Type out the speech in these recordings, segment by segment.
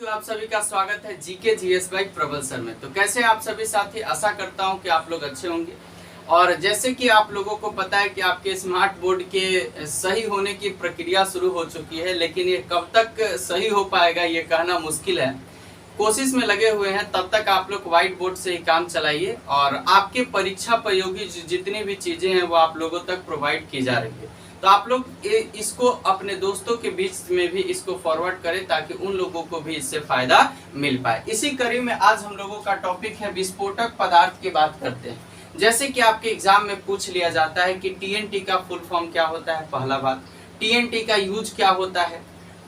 आप सभी का स्वागत है जीके जीएस बाई प्रबल सर में। तो कैसे आप सभी साथी, आशा करता हूं कि आप लोग अच्छे होंगे। और जैसे कि आप लोगों को पता है कि आपके स्मार्ट बोर्ड के सही होने की प्रक्रिया शुरू हो चुकी है, लेकिन ये कब तक सही हो पाएगा ये कहना मुश्किल है। कोशिश में लगे हुए हैं, तब तक आप लोग व्हाइट बोर्ड से ही काम चलाइए और आपके परीक्षा उपयोगी जितनी भी चीजें हैं वो आप लोगों तक प्रोवाइड की जा रही है। तो आप लोग इसको अपने दोस्तों के बीच में भी इसको फॉरवर्ड करें ताकि उन लोगों को भी इससे फायदा मिल पाए। इसी कड़ी में आज हम लोगों का टॉपिक है विस्फोटक पदार्थ की बात करते हैं। जैसे कि आपके एग्जाम में पूछ लिया जाता है कि टीएनटी का फुल फॉर्म क्या होता है। पहला बात, टीएनटी का यूज क्या होता है,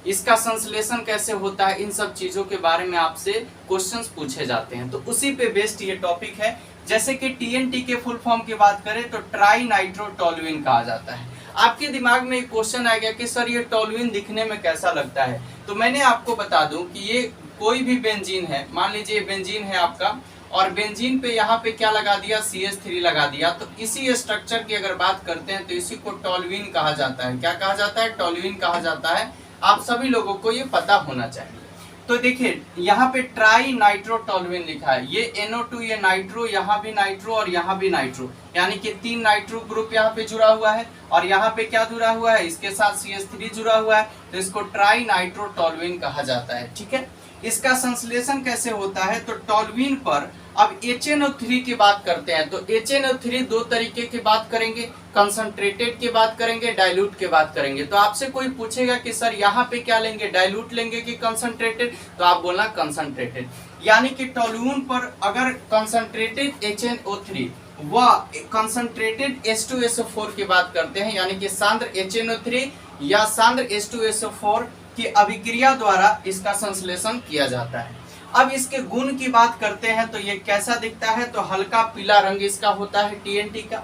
इसका संश्लेषण कैसे होता है, इन सब चीजों के बारे में आपसे क्वेश्चंस पूछे जाते हैं। तो उसी पे बेस्ड ये टॉपिक है। जैसे कि टीएनटी के फुल फॉर्म की बात करें तो ट्राई नाइट्रोटोलुइन कहा जाता है। आपके दिमाग में एक क्वेश्चन आ गया कि सर ये टोलुइन दिखने में कैसा लगता है। तो मैंने आपको बता दूं कि ये कोई भी बेंजीन है, मान लीजिए बेंजीन है आपका, और बेंजीन पे यहाँ पे क्या लगा दिया, CH3 लगा दिया। तो इसी स्ट्रक्चर की अगर बात करते हैं तो इसी को टोलुइन कहा जाता है। क्या कहा जाता है? टोलुइन कहा जाता है। आप सभी लोगों को ये पता होना चाहिए। तो देखिए यहाँ पे ट्राई नाइट्रोटोलुइन लिखा है, ये NO2, ये नाइट्रो, यहाँ भी नाइट्रो और यहाँ भी नाइट्रो, यानी कि 3 नाइट्रो ग्रुप यहाँ पे जुड़ा हुआ है और यहाँ पे क्या जुड़ा हुआ है, इसके साथ CH3 जुड़ा हुआ है। तो इसको ट्राई नाइट्रोटोलुइन कहा जाता है। ठीक है, इसका संश्लेषण कैसे होता है? तो टोलुइन पर अब HNO3 की बात करते हैं। तो HNO3 दो तरीके की बात करेंगे, कंसंट्रेटेड की बात करेंगे, डाइल्यूट की बात करेंगे। तो आपसे कोई पूछेगा कि सर यहाँ पे क्या लेंगे, डाइल्यूट लेंगे कि कंसंट्रेटेड, तो आप बोलना कंसंट्रेटेड। यानी कि टोलुइन पर अगर कंसंट्रेटेड HNO3 व कंसंट्रेटेड H2SO4 की बात करते हैं, यानी कि सांद्र HNO3 या सांद्र H2SO4 की अभिक्रिया द्वारा इसका संश्लेषण किया जाता है। अब इसके गुण की बात करते हैं तो ये कैसा दिखता है? तो हल्का पीला रंग इसका होता है टीएनटी का।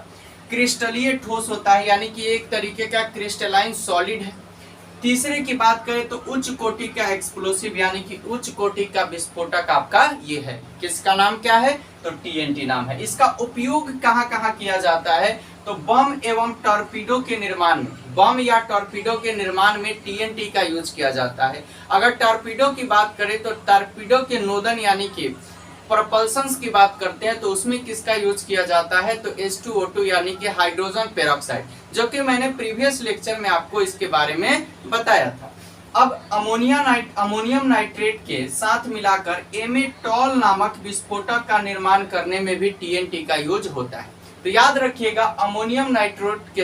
क्रिस्टलीय ठोस होता है, यानी कि एक तरीके का क्रिस्टलाइन सॉलिड है। तीसरे की बात करें तो उच्च कोटि का एक्सप्लोसिव, यानी कि उच्च कोटि का विस्फोटक आपका ये है। किसका नाम क्या है? तो टीएनटी नाम है। इसका उपयोग कहाँ कहाँ किया जाता है? तो बम एवं टॉर्पीडो के निर्माण में, बम या टॉर्पीडो के निर्माण में टीएनटी का यूज किया जाता है। अगर टॉर्पीडो की बात करें तो टॉर्पीडो के नोदन यानी कि प्रपल्शंस की बात करते हैं तो उसमें किसका यूज किया जाता है? तो H2O2 यानी कि हाइड्रोजन पेरोक्साइड, जो कि मैंने प्रीवियस लेक्चर में आपको इसके बारे में बताया था। अब अमोनियम नाइट्रेट के साथ मिलाकर एमेटॉल नामक विस्फोटक का निर्माण करने में भी टीएनटी का यूज होता है। तो याद रखिएगा, अमोनियम नाइट्रेट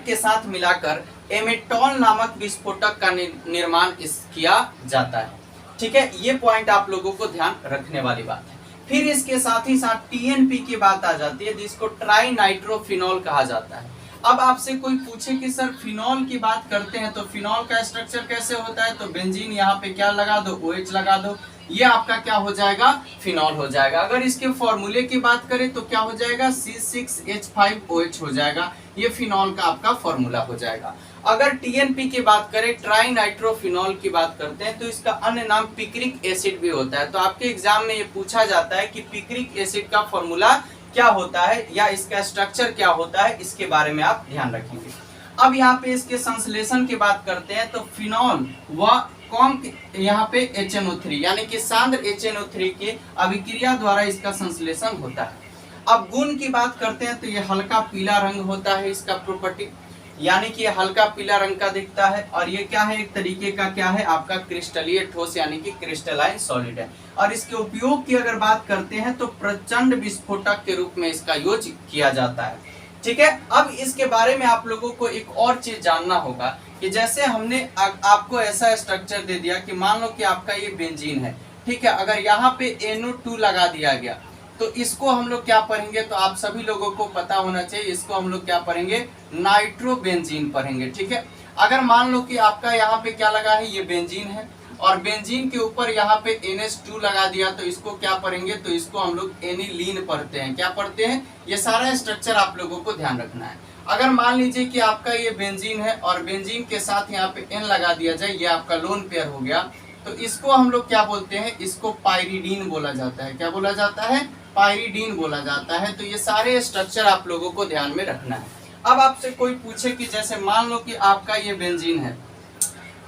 के साथ मिलाकर एमेटॉल नामक विस्फोटक का निर्माण किया जाता है। ठीक है, ये पॉइंट आप लोगों को ध्यान रखने वाली बात है। फिर इसके साथ ही साथ टीएनपी की बात आ जाती है, जिसको ट्राई नाइट्रोफिनॉल कहा जाता है। अब आपसे कोई पूछे कि सर फिनॉल की बात करते हैं तो फिनॉल का स्ट्रक्चर कैसे होता है? तो बेंजीन यहाँ पे क्या लगा दो, OH लगा दो, ये आपका क्या हो जाएगा? फिनॉल हो जाएगा। अगर इसके फॉर्मूले की बात करें तो क्या हो जाएगा? C6H5OH हो जाएगा। ये फिनॉल का आपका फॉर्मूला हो जाएगा। अगर टीएनपी की बात करें, ट्राई नाइट्रोफिनॉल की बात करते हैं, तो इसका अन्य नाम पिक्रिक एसिड भी होता है। तो आपके एग्जाम में ये पूछा जाता है कि पिक्रिक एसिड का फॉर्मूला क्या होता है या इसका स्ट्रक्चर क्या होता है, इसके बारे में आप ध्यान रखेंगे। अब यहाँ पे इसके संश्लेषण की बात करते हैं तो फिनॉल व कॉम यहाँ पे HNO3 यानी कि सांद्र HNO3 के अभिक्रिया द्वारा इसका संश्लेषण होता है। अब गुण की बात करते हैं तो ये हल्का पीला रंग होता है इसका प्रॉपर्टी, यानी कि हल्का पीला रंग का दिखता है। और ये क्या है? एक तरीके का क्या है आपका क्रिस्टलीय ठोस, यानी कि क्रिस्टलाइन सॉलिड है। और इसके उपयोग की अगर बात करते हैं तो प्रचंड विस्फोटक के रूप में इसका यूज किया जाता है। ठीक है, अब इसके बारे में आप लोगों को एक और चीज जानना होगा कि जैसे हमने आपको ऐसा स्ट्रक्चर दे दिया कि मान लो कि आपका ये बेंजीन है, ठीक है, अगर यहाँ पे NO2 लगा दिया गया तो इसको हम लोग क्या पढ़ेंगे? तो आप सभी लोगों को पता होना चाहिए, इसको हम लोग क्या पढ़ेंगे? नाइट्रोबेंजीन पढ़ेंगे। ठीक है, अगर मान लो कि आपका यहाँ पे क्या लगा है, ये बेंजीन है और बेंजीन के ऊपर यहाँ पे NH2 लगा दिया, तो इसको क्या पढ़ेंगे? तो इसको हम लोग एनिलीन पढ़ते हैं। क्या पढ़ते हैं? ये सारा स्ट्रक्चर आप लोगों को ध्यान रखना है। अगर मान लीजिए कि आपका ये बेंजीन है और बेंजीन के साथ यहाँ पे N लगा दिया जाए, ये आपका लोन पेयर हो गया, तो इसको हम लोग क्या बोलते हैं? इसको पाइरिडीन बोला जाता है। क्या बोला जाता है? पाइरिडीन बोला जाता है। तो ये सारे स्ट्रक्चर आप लोगों को ध्यान में रखना है। अब आपसे कोई पूछे कि जैसे मान लो कि आपका ये बेंजीन है,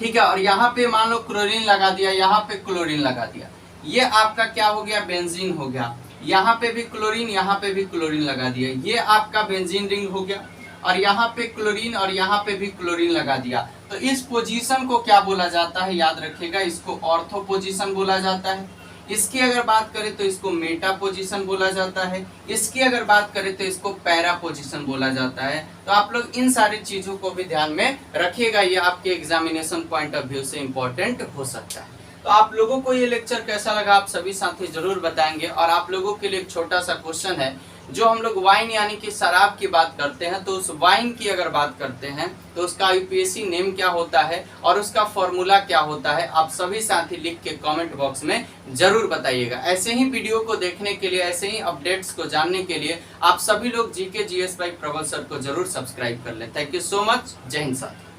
ठीक है, और यहाँ पे मान लो क्लोरीन लगा दिया, यहाँ पे क्लोरीन लगा दिया, ये आपका क्या हो गया, बेंजीन हो गया। यहाँ पे भी क्लोरीन, यहाँ पे भी क्लोरीन लगा दिया, ये आपका बेंजीन रिंग हो गया। और यहाँ पे क्लोरीन और यहाँ पे भी क्लोरीन लगा दिया, तो इस पोजीशन को क्या बोला जाता है, याद रखिएगा, इसको ऑर्थो पोजीशन बोला जाता है। इसकी अगर बात करें तो इसको मेटा पोजीशन बोला जाता है। इसकी अगर बात करें तो इसको पैरा पोजीशन बोला जाता है। तो आप लोग इन सारी चीजों को भी ध्यान में रखिएगा, ये आपके एग्जामिनेशन पॉइंट ऑफ व्यू से इंपॉर्टेंट हो सकता है। तो आप लोगों को ये लेक्चर कैसा लगा आप सभी साथी जरूर बताएंगे। और आप लोगों के लिए एक छोटा सा क्वेश्चन है, जो हम लोग वाइन यानी कि शराब की बात करते हैं, तो उस वाइन की अगर बात करते हैं तो उसका यूपीएससी नेम क्या होता है और उसका फॉर्मूला क्या होता है, आप सभी साथी लिख के कमेंट बॉक्स में जरूर बताइएगा। ऐसे ही वीडियो को देखने के लिए, ऐसे ही अपडेट्स को जानने के लिए आप सभी लोग जीके जीएस बाय प्रबल सर को जरूर सब्सक्राइब कर लें। Thank you so much. जय हिंद साथी।